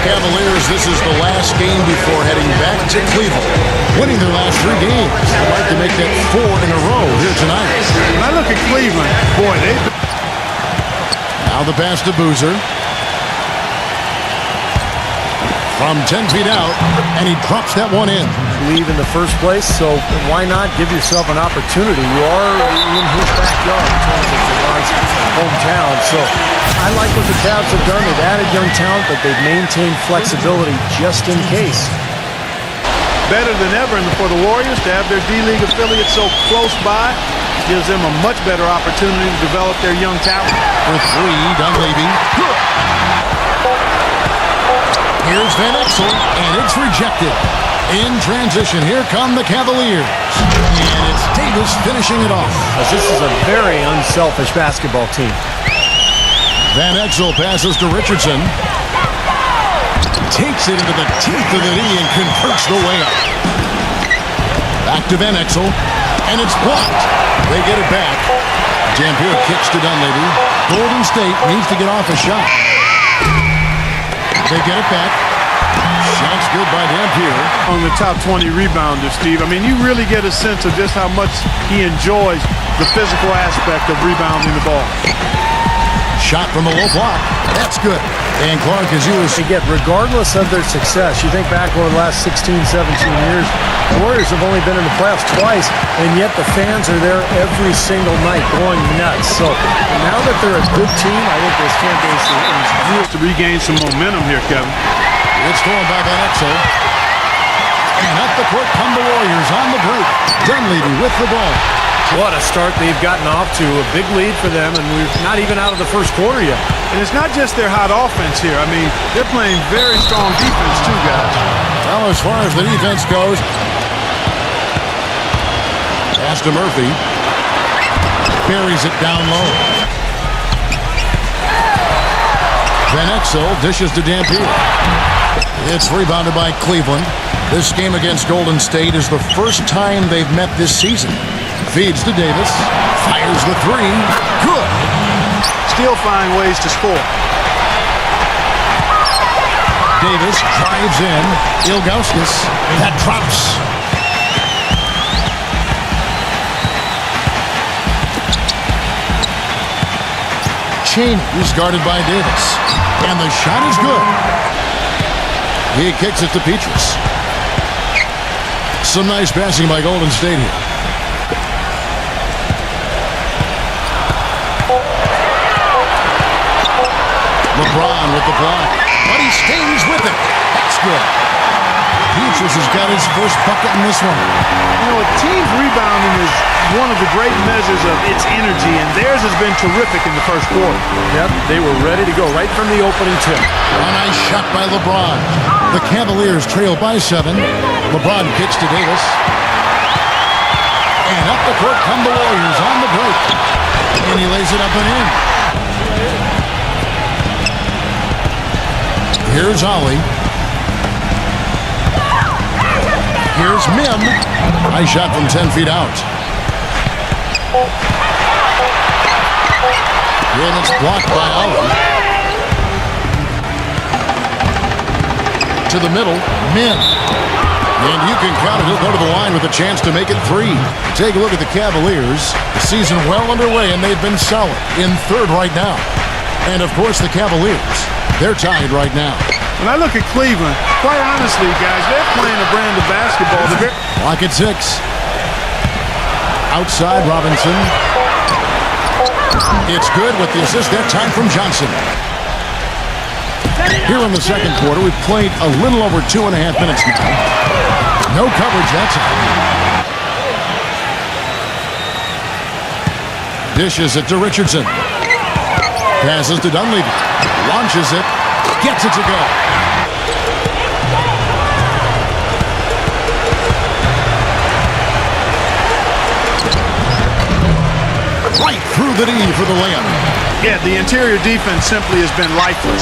Cavaliers, this is the last game before heading back to Cleveland. Winning their last 3 games. They'd like to make that 4 in a row here tonight. When I look at Cleveland, boy, Now the pass to Boozer. From 10 feet out, and he drops that one in. Leave in the first place, so why not give yourself an opportunity? You are in his backyard in terms of Javon's hometown, so I like what the Cavs have done. They've added young talent, but they've maintained flexibility just in case. better than ever for the Warriors to have their D-League affiliate so close by. Gives them a much better opportunity to develop their young talent. For 3, Dunleavy. Here's Van Exel, and it's rejected. In transition, here come the Cavaliers. And it's Davis finishing it off. This is a very unselfish basketball team. Van Exel passes to Richardson. Takes it into the teeth of the knee and converts the layup. Back to Van Exel, and it's blocked. They get it back. Dampier kicks to Dunleavy. Golden State needs to get off a shot. They get it back. Shot's good by Dampier. On the top 20 rebounder, Steve. I mean, you really get a sense of just how much he enjoys the physical aspect of rebounding the ball. Shot from the low block. That's good. And Clark, as you was... Again, regardless of their success, you think back over the last 16, 17 years, the Warriors have only been in the playoffs twice, and yet the fans are there every single night going nuts. So now that they're a good team, I think this fan base is to regain some momentum here, Kevin. It's thrown by Van Exel. And up the court come the Warriors on the break. Dunleavy with the ball. What a start they've gotten off to. A big lead for them, and we're not even out of the first quarter yet. And it's not just their hot offense here. I mean, they're playing very strong defense too, guys. Well, as far as the defense goes, pass to Murphy. Buries it down low. Van Exel dishes to Dampier. It's rebounded by Cleveland. This game against Golden State is the first time they've met this season. Feeds to Davis. Fires the 3. Good. Still find ways to score. Davis drives in. Ilgauskas. That drops. Cheney is guarded by Davis. And the shot is good. He kicks it to Petrus. Some nice passing by Golden State here. LeBron with the block, but he stays with it. That's good. Petrus has got his first bucket in this one. You know, a team's rebounding is one of the great measures of its energy, and theirs has been terrific in the first quarter. Yep, they were ready to go right from the opening tip. A nice shot by LeBron. The Cavaliers trail by 7. LeBron kicks to Davis. And up the court come the Warriors on the break. And he lays it up and in. Here's Ollie. Here's Mim. Nice shot from 10 feet out. And it's blocked by Ollie. To the middle, Mim. And you can count it. He'll go to the line with a chance to make it 3. Take a look at the Cavaliers. The season well underway, and they've been solid in 3rd right now. And, of course, the Cavaliers. They're tied right now. When I look at Cleveland, quite honestly, guys, they're playing a brand of basketball. Clock at 6. Outside, Robinson. It's good with the assist that time from Johnson. Here in the second quarter, we've played a little over 2.5 minutes now. No coverage that time. Dishes it to Richardson. Passes to Dunleavy. Launches it. Gets it to go. Right through the knee for the layup. Yeah, the interior defense simply has been lifeless.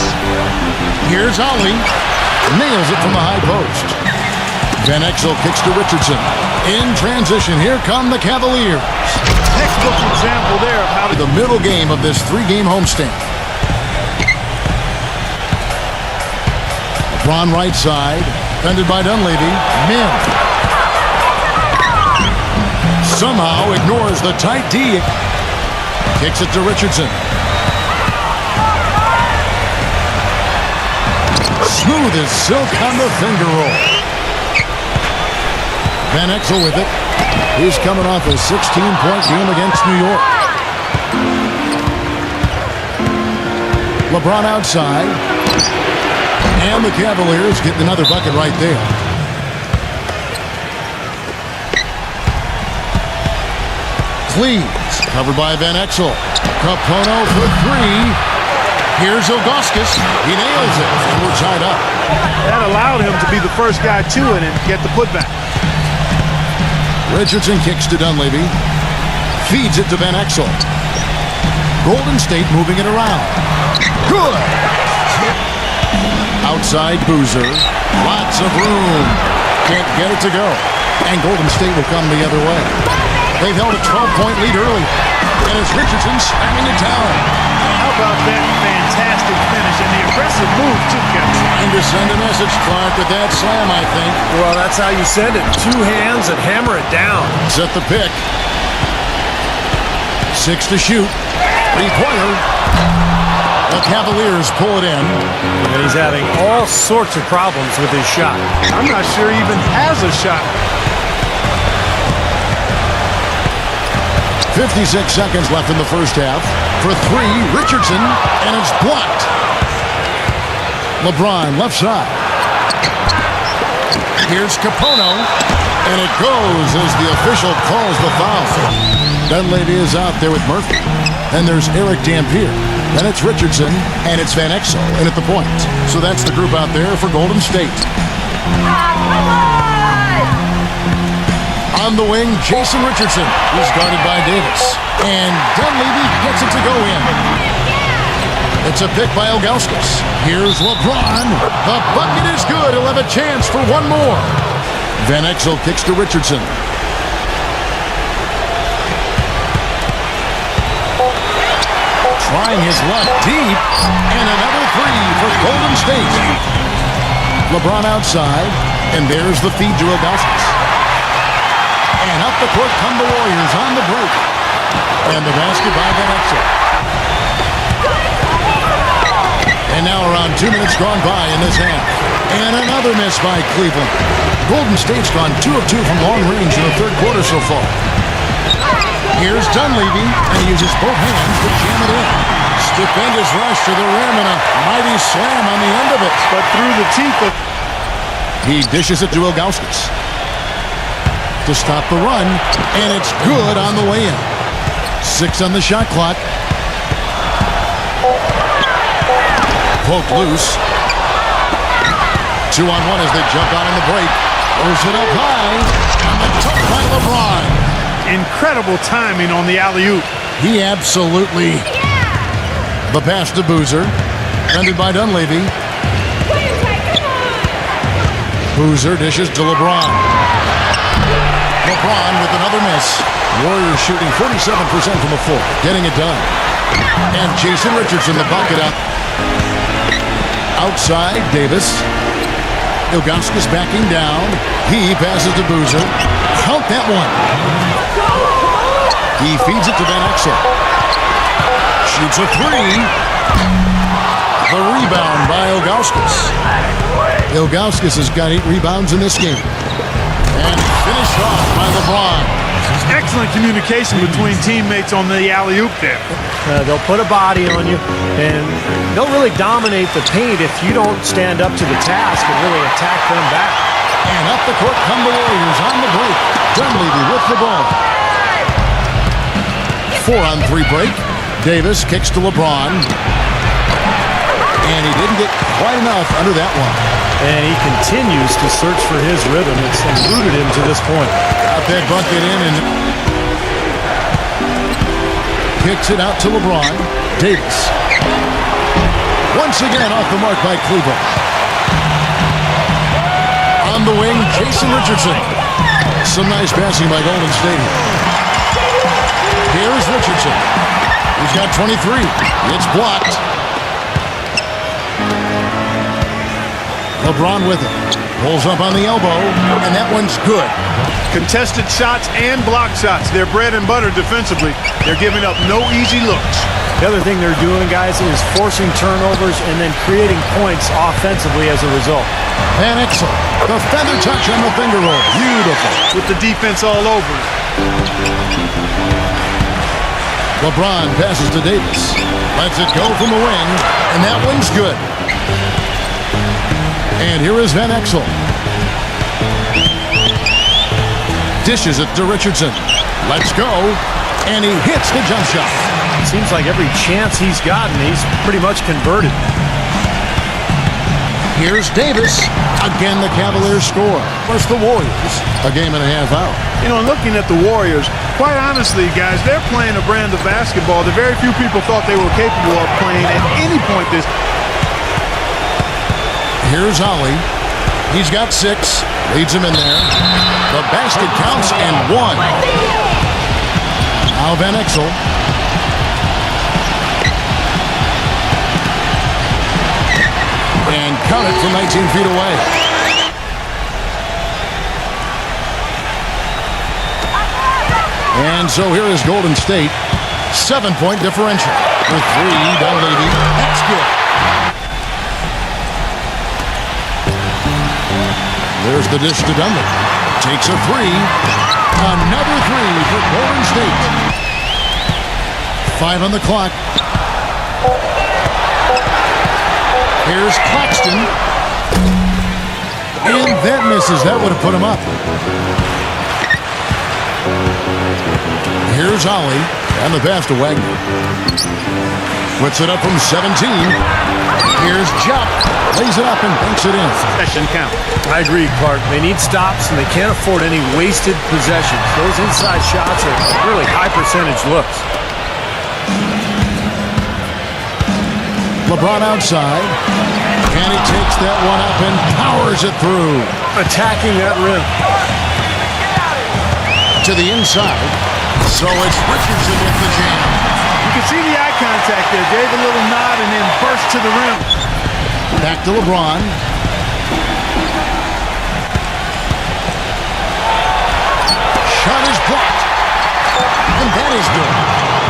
Here's Ollie. Nails it from the high post. Van Exel kicks to Richardson. In transition, here come the Cavaliers. Textbook example there of how the middle game of this 3-game homestand. LeBron right side. Defended by Dunleavy. Min. Somehow ignores the tight D. Kicks it to Richardson. Smooth as silk on the finger roll. Van Exel with it. He's coming off a 16-point game against New York. LeBron outside. And the Cavaliers getting another bucket right there. Cleaves. Covered by Van Exel. Capono for three. Here's Ilgauskas. He nails it. And we're tied up. That allowed him to be the first guy to it and get the putback. Richardson kicks to Dunleavy. Feeds it to Van Exel. Golden State moving it around. Good. Outside Boozer. Lots of room. Can't get it to go. And Golden State will come the other way. They've held a 12-point lead early. And it's Richardson slamming it down. How about that fantastic finish and the aggressive move too, Kevin? Trying to send a message, Clark, with that slam, I think. Well, that's how you send it. Two hands and hammer it down. Set the pick. 6 to shoot. Three-pointer. The Cavaliers pull it in. And he's having all sorts of problems with his shot. I'm not sure he even has a shot. 56 seconds left in the first half. For three, Richardson, and it's blocked. LeBron left side. Here's Capono, and it goes as the official calls the foul. Dunleavy is out there with Murphy. Then there's Eric Dampier. Then it's Richardson, and it's Van Exel in at the point. So that's the group out there for Golden State. On the wing, Jason Richardson. He's guarded by Davis. And Dunleavy gets it to go in. It's a pick by Ilgauskas. Here's LeBron. The bucket is good. He'll have a chance for one more. Van Exel kicks to Richardson. Trying his luck deep. And another three for Golden State. LeBron outside. And there's the feed to Ilgauskas. And up the court come the Warriors on the break. And the basket by Van Exel. And now around 2 minutes gone by in this half. And another miss by Cleveland. Golden State's gone 2 of 2 from long range in the third quarter so far. Here's Dunleavy, and he uses both hands to jam it in. Stupendous rush to the rim and a mighty slam on the end of it. But through the teeth of... He dishes it to Ilgauskas to stop the run, and it's good on the way in. 6 on the shot clock. Poked loose. 2 on 1 as they jump out on the break. Throws it up high, and the tough by LeBron. Incredible timing on the alley-oop. He absolutely... The pass to Boozer. Defended by Dunleavy. Boozer dishes to LeBron. LeBron with another miss. Warriors shooting 47% from the floor. Getting it done. And Jason Richardson, the bucket up. Outside, Davis. Ilgauskas backing down. He passes to Boozer. Count that one. He feeds it to Van Exel. Shoots a three. The rebound by Ilgauskas. Ilgauskas has got 8 rebounds in this game. And finished off by LeBron. Excellent communication between teammates on the alley-oop there. They'll put a body on you, and they'll really dominate the paint if you don't stand up to the task and really attack them back. And up the court come the Warriors on the break. Dunleavy with the ball. 4-on-3 break. Davis kicks to LeBron. And he didn't get quite enough under that one. And he continues to search for his rhythm. It's eluded him to this point. Got that bucket in and kicks it out to LeBron. Davis. Once again off the mark by Cleveland. On the wing, Jason Richardson. Some nice passing by Golden State. Here's Richardson. He's got 23. It's blocked. LeBron with it. Pulls up on the elbow, and that one's good. Contested shots and block shots. They're bread and butter defensively. They're giving up no easy looks. The other thing they're doing, guys, is forcing turnovers and then creating points offensively as a result. Van Exel, the feather touch on the finger roll. Beautiful. With the defense all over it. LeBron passes to Davis. Lets it go from the wing, and that one's good. And here is Van Exel. Dishes it to Richardson. Let's go. And he hits the jump shot. Seems like every chance he's gotten, he's pretty much converted. Here's Davis. Again, the Cavaliers score. Plus the Warriors, a game and a half out. You know, looking at the Warriors, quite honestly, guys, they're playing a brand of basketball that very few people thought they were capable of playing at any point this. Here's Ollie. He's got 6. Leads him in there. The basket counts and 1. Now Van Exel. And count it from 19 feet away. And so here is Golden State. 7-point differential. With 3 down leading. That's good. There's the dish to Dunlap. Takes a 3. Another 3 for Golden State. 5 on the clock. Here's Claxton. And that misses. That would have put him up. Here's Ollie. And the pass to Wagner. Puts it up from 17. Here's Jupp. Lays it up and banks it in. Possession count. I agree, Clark. They need stops, and they can't afford any wasted possessions. Those inside shots are really high-percentage looks. LeBron outside. And he takes that one up and powers it through. Attacking that rim. To the inside. So it's Richardson with the jam. You can see the eye contact there. Gave a little nod and then burst to the rim. Back to LeBron. Shot is blocked. And that is good.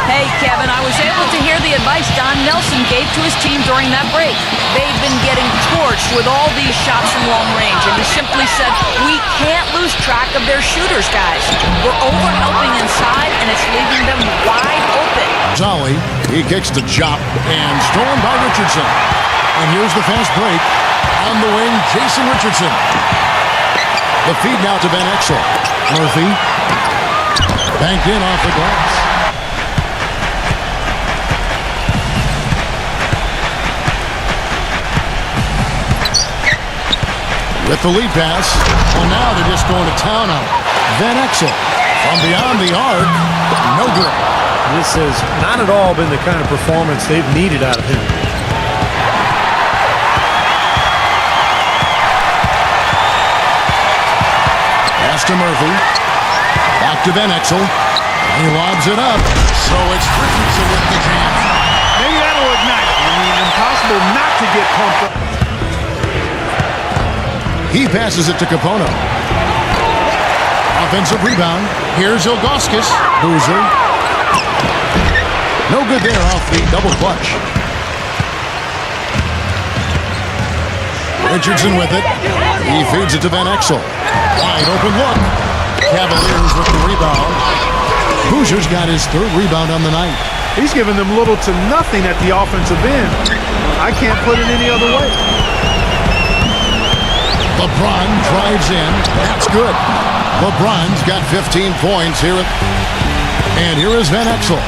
Hey, Kevin, I was able to hear the advice Don Nelson gave to his team during that break. They've been getting torched with all these shots from long range, and he simply said, we can't lose track of their shooters, guys. We're overhelping inside, and it's leaving them wide open. Ollie, he kicks to Jupp, and stolen by Richardson. And here's the fast break. On the wing, Jason Richardson. The feed now to Van Exel. Murphy. Banked in off the glass. With the lead pass. Well, now they're just going to town on it. Van Exel from beyond the arc. No good. This has not at all been the kind of performance they've needed out of him. Pass to Murphy. Back to Van Exel. He lobs it up. So it's Richardson with the jam. Maybe that'll ignite. I mean, impossible not to get pumped up. He passes it to Capono. Offensive rebound. Here's Ilgauskas. Boozer. No good there off the double clutch. Richardson with it. He feeds it to Van Exel. Wide open look. Cavaliers with the rebound. Boozer's got his 3rd rebound on the night. He's giving them little to nothing at the offensive end. I can't put it any other way. LeBron drives in. That's good. LeBron's got 15 points here. And here is Van Exel.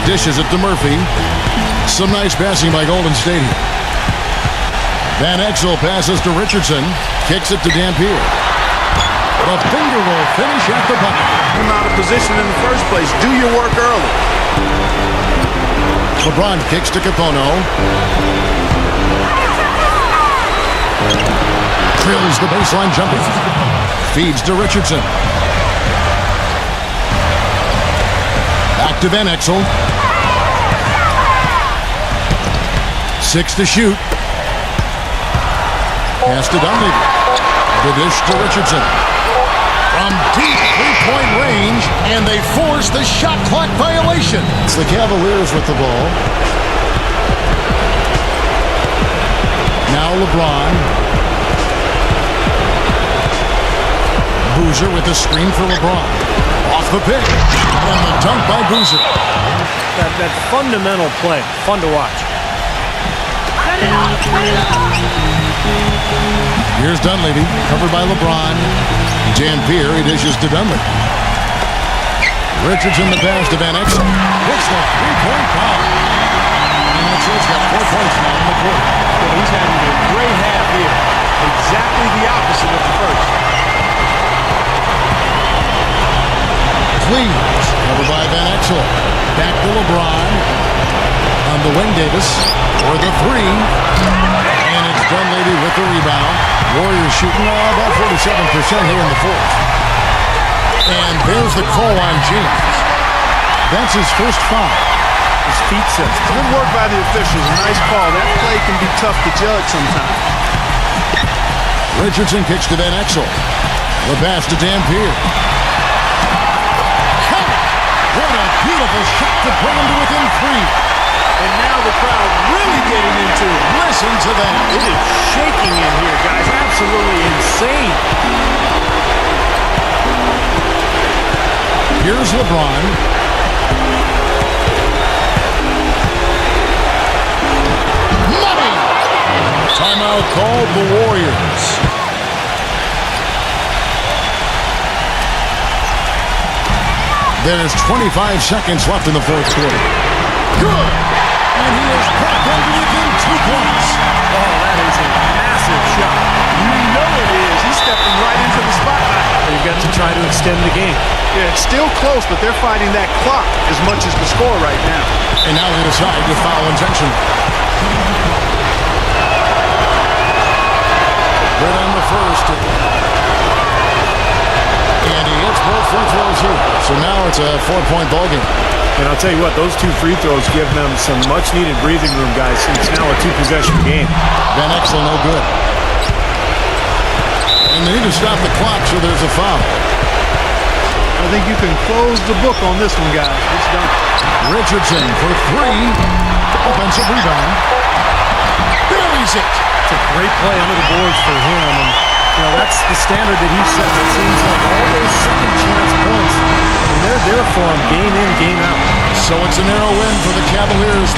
Dishes it to Murphy. Some nice passing by Golden State here. Van Exel passes to Richardson. Kicks it to Dampier. The finger roll finish at the bucket. Come out of position in the first place. Do your work early. LeBron kicks to Capono. Drills the baseline jumper. Feeds to Richardson. Back to Van Exel. 6 to shoot. Pass to Dunleavy. The dish to Richardson. From deep three-point range, and they force the shot clock violation. It's the Cavaliers with the ball. Now LeBron. Boozer with the screen for LeBron. Off the pick. And the dunk by Boozer. That fundamental play. Fun to watch. Here's Dunleavy, covered by LeBron. Dampier, he dishes to Dunleavy. Richardson the pass to Van Exel. Hits the three-point foul. And that's it. He's got 4 points now in the quarter. Well, he's having a great half here. Exactly the opposite of the first. Cleaves, covered by Van Exel. Back to LeBron. On the wing, Davis for the three. And it's Dunleavy with the rebound. Warriors shooting about 47% here in the fourth. And there's the call on James. That's his first foul. His feet sense. Good work by the officials. A nice call. That play can be tough to judge sometimes. Richardson kicks to Van Exel. The pass to Dampier. What a beautiful shot to bring him to within 3. And now the crowd really getting into it. Listen to that. It is shaking in here, guys. Absolutely insane. Here's LeBron. Money! Timeout called the Warriors. There's 25 seconds left in the fourth quarter. Good! And he has brought them to within 2 points. Oh, that is a massive shot. You know it is. He's stepping right into the spotlight. They've got to try to extend the game. Yeah, it's still close, but they're fighting that clock as much as the score right now. And now they decide to foul intentional. Good on the first. And he hits both free throws here. So now it's a 4-point ballgame. And I'll tell you what, those 2 free throws give them some much-needed breathing room, guys. It's now a 2-possession game. Van Exel no good. And they need to stop the clock, so there's a foul. I think you can close the book on this one, guys. It's done. Richardson for 3. Offensive rebound. Buries it. It's a great play under the boards for him. And, you know, that's the standard that he sets. It seems like all those second-chance points, and they're there for him game in, game out. So it's a narrow win for the Cavaliers.